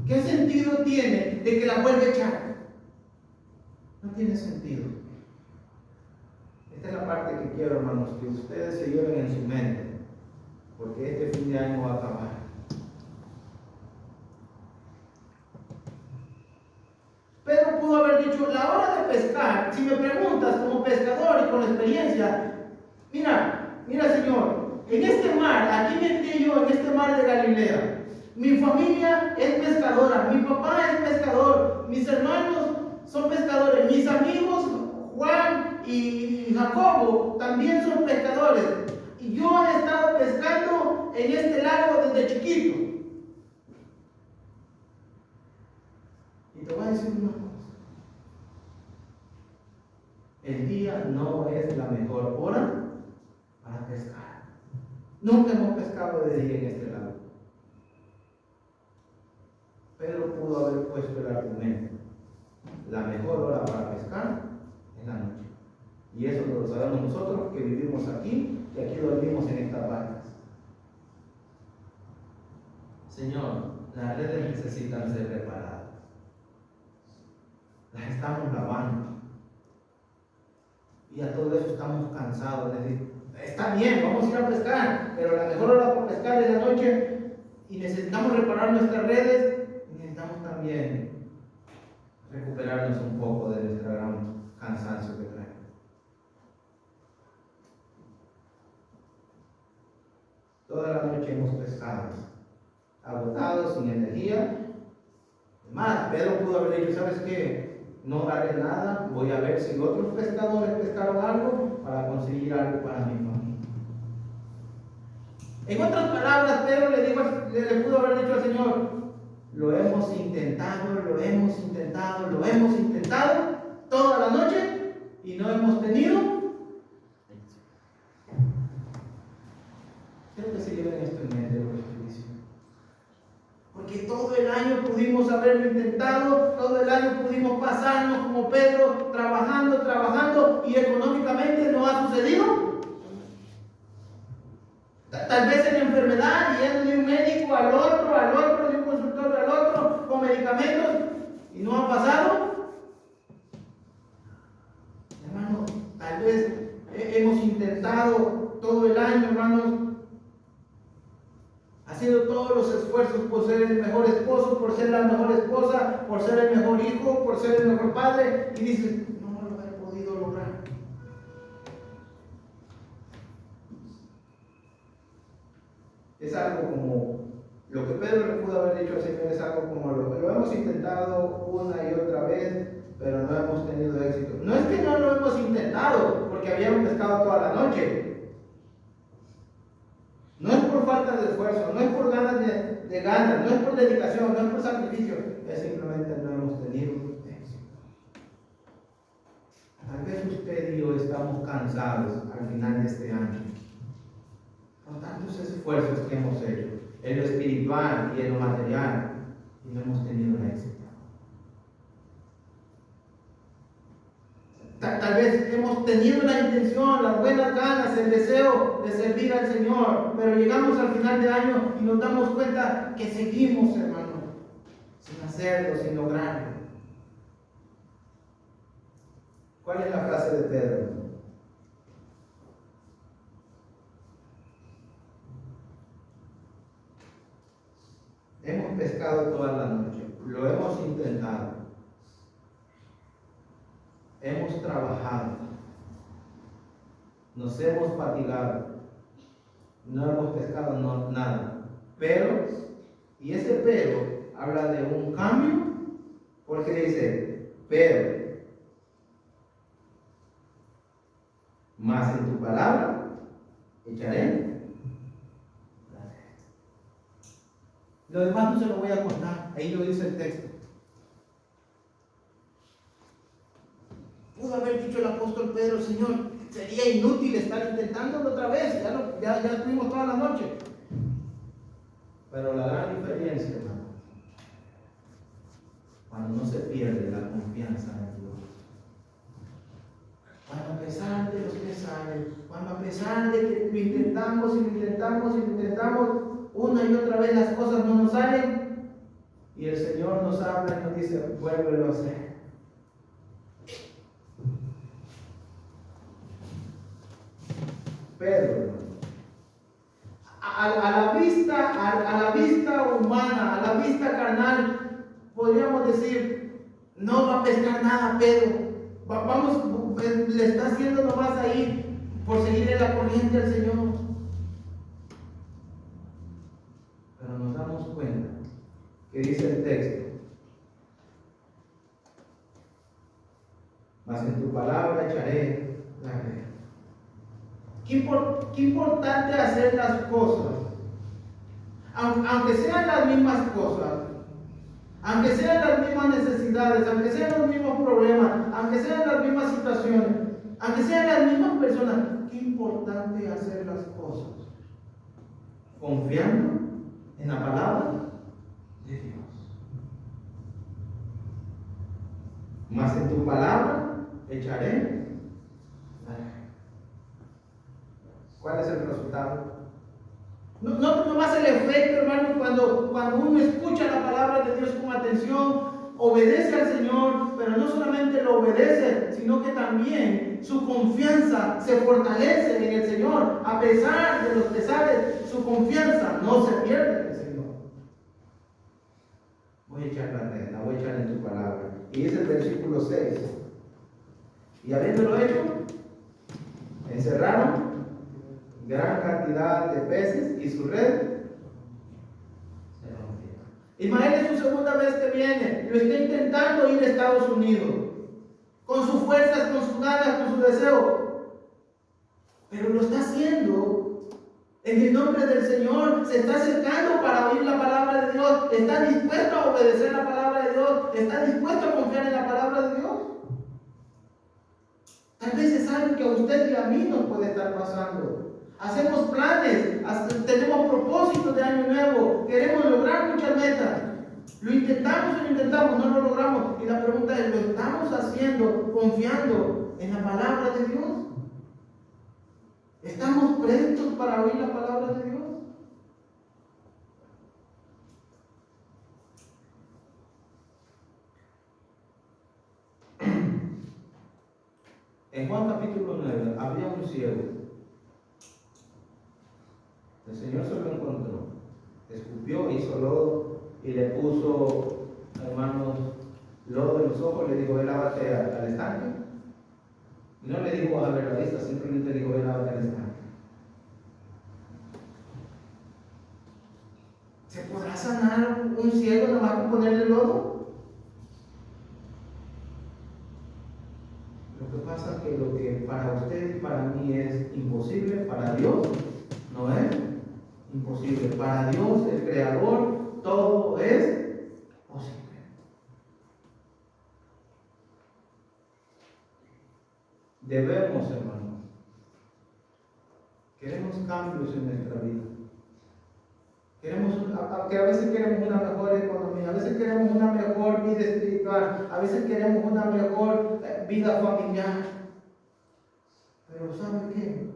¿Qué sentido tiene de que la vuelva a echar? No tiene sentido. Esta es la parte que quiero, hermanos, que ustedes se lleven en su mente, porque este fin de año va a acabar. dicho, la hora de pescar, si me preguntas como pescador y con experiencia, mira Señor, en este mar, aquí me crié yo, en este mar de Galilea, mi familia es pescadora, mi papá es pescador, mis hermanos son pescadores, mis amigos Juan y Jacobo también son pescadores. Y yo he estado pescando en este lago desde chiquito. Y te voy a decir una cosa. El día no es la mejor hora para pescar. Nunca hemos pescado de día en este lago. Pedro pudo haber puesto el argumento. La mejor hora para pescar es la noche. Y eso lo sabemos nosotros que vivimos aquí y aquí dormimos en estas barcas. Señor, las redes necesitan ser reparadas. Las estamos lavando. Y a todo eso estamos cansados. Está bien, vamos a ir a pescar, pero la mejor hora para pescar es la noche y necesitamos reparar nuestras redes y necesitamos también recuperarnos un poco de nuestro gran cansancio que traemos. Toda la noche hemos pescado, agotados, sin energía. Además, Pedro pudo haber dicho, ¿sabes qué? No haré nada, voy a ver si otros pescadores pescaron algo para conseguir algo para mi familia. En otras palabras, Pedro le pudo haber dicho al Señor, lo hemos intentado toda la noche y no hemos tenido. Quiero que se lleven esto en mente, lo que estoy diciendo. Porque todo el año pudimos haberlo intentado, todo el año pudimos pasarnos como Pedro, trabajando y económicamente no ha sucedido. Tal vez en enfermedad, yendo de un médico al otro, de un consultorio al otro, con medicamentos, y no ha pasado. Hermano, tal vez hemos intentado todo el año, hermanos, haciendo todos los esfuerzos por ser el mejor esposo, por ser la mejor esposa, por ser el mejor hijo, por ser el mejor padre, y dices, no lo he podido lograr. Es algo como lo que Pedro le pudo haber dicho al Señor, es algo como lo hemos intentado una y otra vez, pero no hemos tenido éxito. No es que no lo hemos intentado, porque habíamos pescado toda la noche. No es por falta de esfuerzo, no es por ganas de ganas, no es por dedicación, no es por sacrificio, es simplemente no hemos tenido éxito. Tal vez usted y yo estamos cansados al final de este año con tantos esfuerzos que hemos hecho, en lo espiritual y en lo material, y no hemos tenido éxito. Tal vez hemos tenido la intención, las buenas ganas, el deseo de servir al Señor, pero llegamos al final de año y nos damos cuenta que seguimos, hermano, sin hacerlo, sin lograrlo. ¿Cuál es la frase de Pedro? Hemos pescado toda la noche, lo hemos intentado. Hemos trabajado, nos hemos fatigado, no hemos pescado nada, pero, y ese pero habla de un cambio, porque dice, pero, más en tu palabra, echaré. Lo demás no se lo voy a contar, ahí lo dice el texto. Pudo haber dicho el apóstol Pedro, Señor, sería inútil estar intentándolo otra vez, ya estuvimos toda la noche. Pero la gran diferencia, hermano, cuando no se pierde la confianza en Dios, cuando a pesar de los pesares, cuando a pesar de que lo intentamos una y otra vez las cosas no nos salen, y el Señor nos habla y nos dice, vuélvelo a hacer. Pedro, a la vista humana, a la vista carnal, podríamos decir, No va a pescar nada, Pedro. Vamos, le está haciendo nomás ahí por seguirle la corriente al Señor. Pero nos damos cuenta que dice el texto: mas en tu palabra echaré la red. Qué importante hacer las cosas, aunque sean las mismas cosas, aunque sean las mismas necesidades, aunque sean los mismos problemas, aunque sean las mismas situaciones, aunque sean las mismas personas. Qué importante hacer las cosas confiando en la palabra de Dios. Mas en tu palabra echaré la red. ¿Cuál es el resultado? No más el efecto, hermano, cuando uno escucha la palabra de Dios con atención, obedece al Señor, pero no solamente lo obedece, sino que también su confianza se fortalece en el Señor. A pesar de los pesares, su confianza no se pierde en el Señor. Voy a echar la red, la voy a echar en tu palabra. Y es el versículo 6. Y habiéndolo hecho, encerraron gran cantidad de peces y su red se rompió. Ismael es su segunda vez que viene, lo está intentando ir a Estados Unidos, con sus fuerzas, con sus ganas, con su deseo, pero lo está haciendo en el nombre del Señor. Se está acercando para oír la palabra de Dios, está dispuesto a obedecer la palabra de Dios, está dispuesto a confiar en la palabra de Dios. Tal vez es algo que a usted y a mí nos puede estar pasando. Hacemos planes, tenemos propósitos de año nuevo, queremos lograr muchas metas. Lo intentamos, no lo logramos. Y la pregunta es, ¿lo estamos haciendo confiando en la palabra de Dios? ¿Estamos prestos para oír la palabra de Dios? En Juan capítulo 9 había un ciego. El Señor se lo encontró, escupió, hizo lodo y le puso, hermanos, lodo en los ojos. Le dijo: ve, lávate al estanque. Y no le dijo: a ver la vista, simplemente le dijo: ve, lávate al estanque. ¿Se podrá sanar un ciego nomás con ponerle lodo? Lo que pasa es que lo que para usted y para mí es imposible, para Dios no es imposible. Para Dios, el Creador, todo es posible. Debemos, hermanos, queremos cambios en nuestra vida. Que a veces queremos una mejor economía, a veces queremos una mejor vida espiritual, a veces queremos una mejor vida familiar. Pero ¿sabe qué?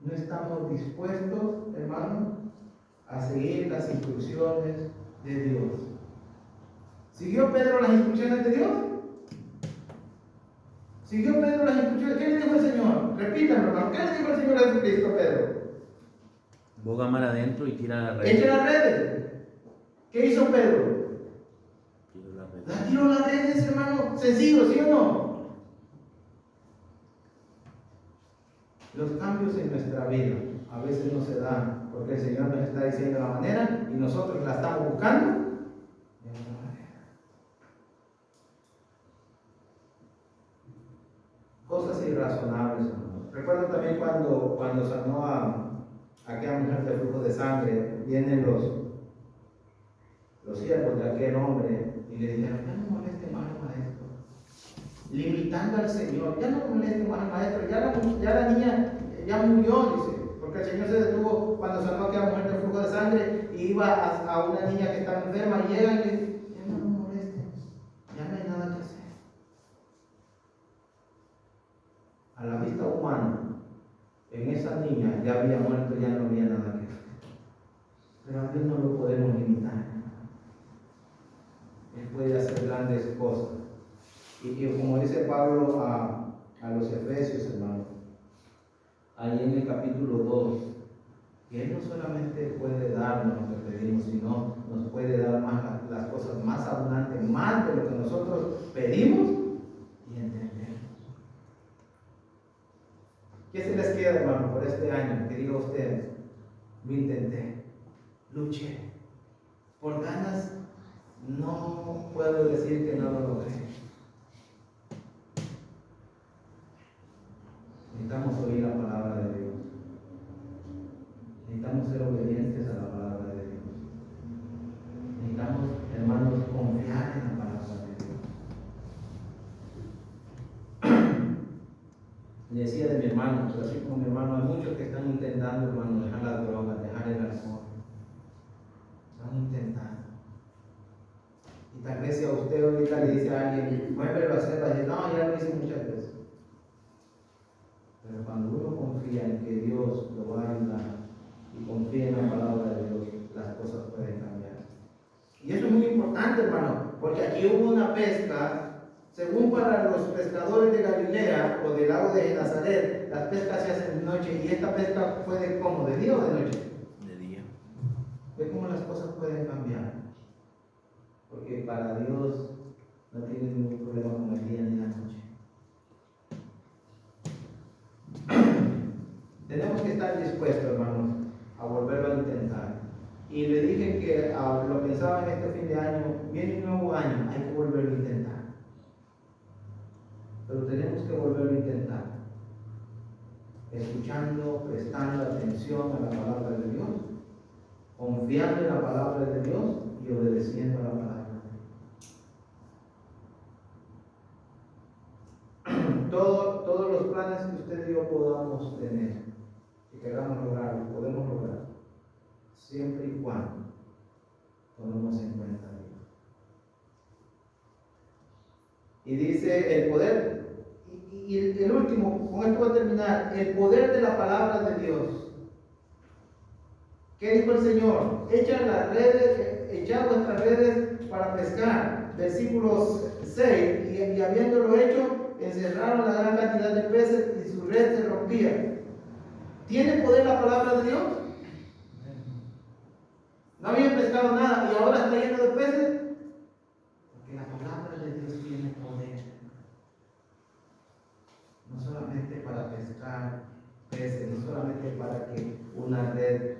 No estamos dispuestos, hermanos, a seguir las instrucciones de Dios. ¿Siguió Pedro las instrucciones de Dios? ¿Siguió Pedro las instrucciones? ¿Qué le dijo el Señor? Repítanlo, hermano. ¿Qué le dijo el Señor Jesucristo a Pedro? Boga mar adentro y tira la red. Echa las redes. ¿Qué hizo Pedro? Tiro la red. La tiró las redes, hermano. Sencillo, ¿sí o no? Los cambios en nuestra vida a veces no se dan porque el Señor nos está diciendo la manera y nosotros la estamos buscando de otra manera. Cosas irrazonables, hermano. Recuerdo también cuando sanó a aquella mujer de flujo de sangre, vienen los siervos de aquel hombre y le dijeron: ya no moleste más al maestro, limitando al Señor, ya no moleste más al maestro, ya la niña ya murió, dice, porque el Señor se detuvo cuando sanó a aquella mujer de flujo de sangre y iba a una niña que estaba enferma y llega y le dice: ya no molesten, ya no hay nada que hacer. A la vista humana, en esa niña ya había muerto, ya no había nada que hacer. Pero a Dios no lo podemos limitar. Él puede hacer grandes cosas. Y como dice Pablo a los Efesios, hermano, ahí en el capítulo 2, que Él no solamente puede darnos lo que pedimos, sino nos puede dar más las cosas más abundantes, más de lo que nosotros pedimos y entendemos. ¿Qué se les queda, hermano, por este año? Que diga usted, lo intenté, luché. Por ganas, no puedo decir que no lo logré. Necesitamos oír la palabra de Dios. Necesitamos ser obedientes a la palabra de Dios. Necesitamos, hermanos, confiar en la palabra de Dios. Le decía de mi hermano, pero así como mi hermano, hay muchos que están intentando, hermano, dejar la droga, dejar el alcohol. Están intentando. Y tal vez si a usted ahorita le dice a alguien, vuélvelo a hacer, va a decir, no, ya lo hice muchas veces. Pero cuando uno confía en que Dios lo va a ayudar y confía en la palabra de Dios, las cosas pueden cambiar. Y eso es muy importante, hermano, porque aquí hubo una pesca, según para los pescadores de Galilea o del lago de Nazaret, las pescas se hacen de noche, y esta pesca fue de ¿cómo? ¿De día o de noche? De día. Ve cómo las cosas pueden cambiar. Porque para Dios no tiene ningún problema con el día ni la noche. Tenemos que estar dispuestos, hermanos, a volverlo a intentar. Y le dije que lo pensaba en este fin de año, viene un nuevo año, hay que volverlo a intentar. Pero tenemos que volverlo a intentar. Escuchando, prestando atención a la palabra de Dios, confiando en la palabra de Dios y obedeciendo a la palabra de Dios. Todos los planes que usted y yo podamos tener, que queramos lograr, lo podemos lograr, siempre y cuando tomemos en cuenta a Dios. Y dice el poder, y el último, con esto voy a terminar, el poder de la palabra de Dios. ¿Qué dijo el Señor? Echad vuestras redes para pescar. Versículo 6, y habiéndolo hecho, encerraron la gran cantidad de peces y su red se rompía. ¿Tiene poder la palabra de Dios? No habían pescado nada y ahora está lleno de peces. Porque la palabra de Dios tiene poder. No solamente para pescar peces, no solamente para que una red,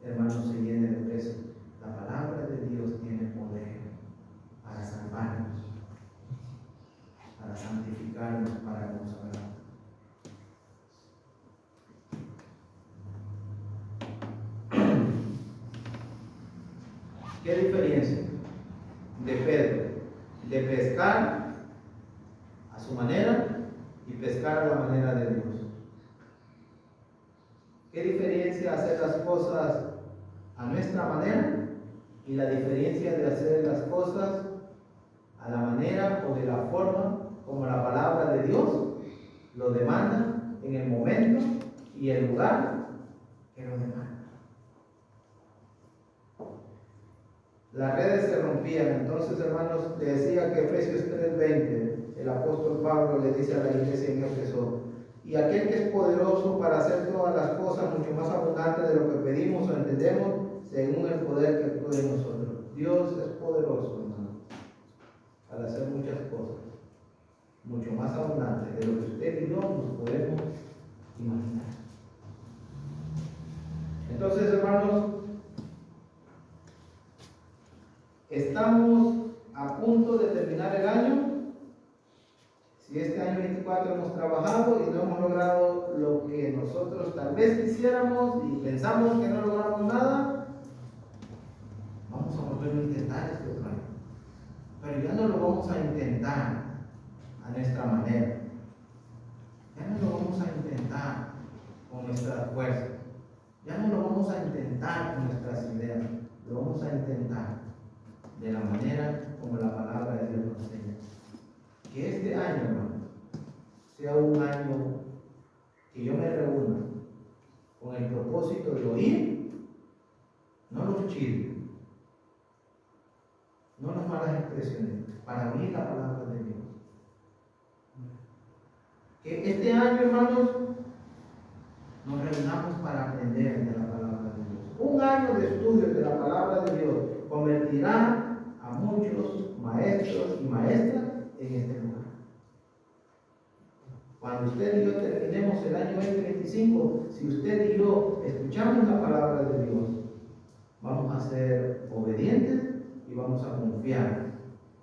hermanos, se llene de peces. La palabra de Dios tiene poder para salvarnos, para santificarnos, para consagrarnos. ¿Qué diferencia de Pedro? De pescar a su manera y pescar a la manera de Dios. ¿Qué diferencia hacer las cosas a nuestra manera y la diferencia de hacer las cosas a la manera o de la forma como la palabra de Dios lo demanda en el momento y el lugar que lo demanda? Las redes se rompían. Entonces, hermanos, le decía que Efesios 3:20, el apóstol Pablo le dice a la iglesia en Éfeso: y aquel que es poderoso para hacer todas las cosas mucho más abundante de lo que pedimos o entendemos, según el poder que actúa en nosotros. Dios es poderoso, hermano, para hacer muchas cosas, mucho más abundante de lo que usted y yo nos podemos imaginar. Entonces, hermanos, estamos a punto de terminar el año. Si este año 24 hemos trabajado y no hemos logrado lo que nosotros tal vez quisiéramos y pensamos que no logramos nada, vamos a volver a intentar este otro año. Pero ya no lo vamos a intentar a nuestra manera. Ya no lo vamos a intentar con nuestras fuerzas. Ya no lo vamos a intentar con nuestras ideas. Lo vamos a intentar de la manera como la palabra de Dios nos enseña. Que este año, hermano, sea un año que yo me reúna con el propósito de oír, no los chismes, no las malas expresiones, para oír la palabra de Dios. Que este año, hermanos, nos reunamos para aprender de la palabra de Dios. Un año de estudio de la palabra de Dios convertirá a muchos maestros y maestras en este lugar. Cuando usted y yo terminemos el año 2025, si usted y yo escuchamos la palabra de Dios, vamos a ser obedientes y vamos a confiar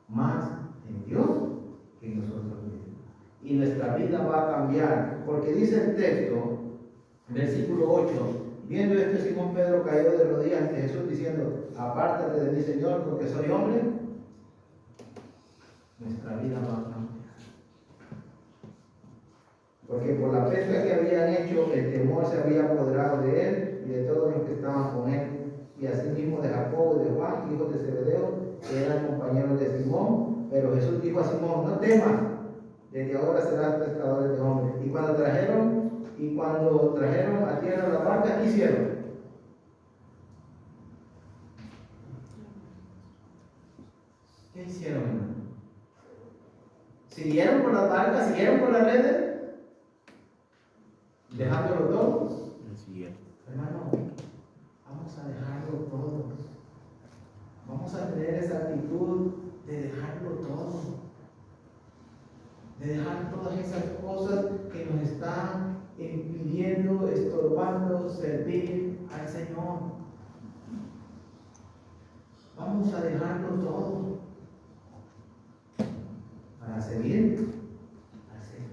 más en Dios que en nosotros mismos. Y nuestra vida va a cambiar, porque dice el texto, versículo 8, viendo esto, Simón Pedro cayó de rodillas ante Jesús diciendo: apártate de mí, Señor, porque soy hombre. Nuestra vida va a cambiar. Porque por la pesca que habían hecho, el temor se había apoderado de él y de todos los que estaban con él. Y asimismo de Jacobo y de Juan, hijos de Zebedeo, que eran compañeros de Simón. Pero Jesús dijo a Simón: no temas, desde ahora serás pescadores de hombres. Y cuando trajeron a tierra la barca, ¿qué hicieron? ¿Qué hicieron, hermano? ¿Siguieron con las barcas? ¿Siguieron con las redes? ¿Dejándolo todo? Hermano, vamos a dejarlo todo. Vamos a tener esa actitud de dejarlo todo. De dejar todas esas cosas que nos están impidiendo, estorbando, servir al Señor. Vamos a dejarlo todo para seguir al Señor.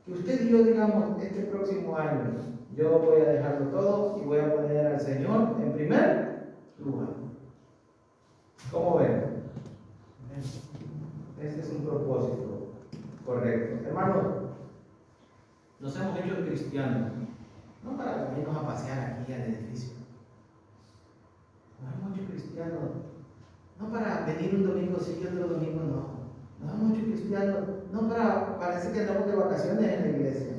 Que usted y yo digamos, este próximo año, yo voy a dejarlo todo y voy a poner al Señor en primer lugar. ¿Cómo ven? Este es un propósito correcto. Hermanos, nos hemos hecho cristianos, no para venirnos a pasear aquí al edificio. Nos hemos hecho cristianos, no para venir un domingo sí y otro domingo no. Nos hemos hecho cristianos, no para parecer que andamos de vacaciones en la iglesia.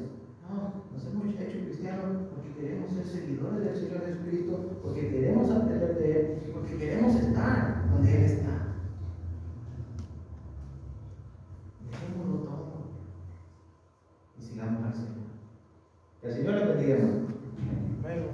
No, nos hemos hecho cristianos porque queremos ser seguidores del Señor Jesucristo, porque queremos aprender de Él, porque queremos estar donde Él está. Dejémoslo todo y sigamos al Señor. Que el Señor le bendiga, hermano. Amén.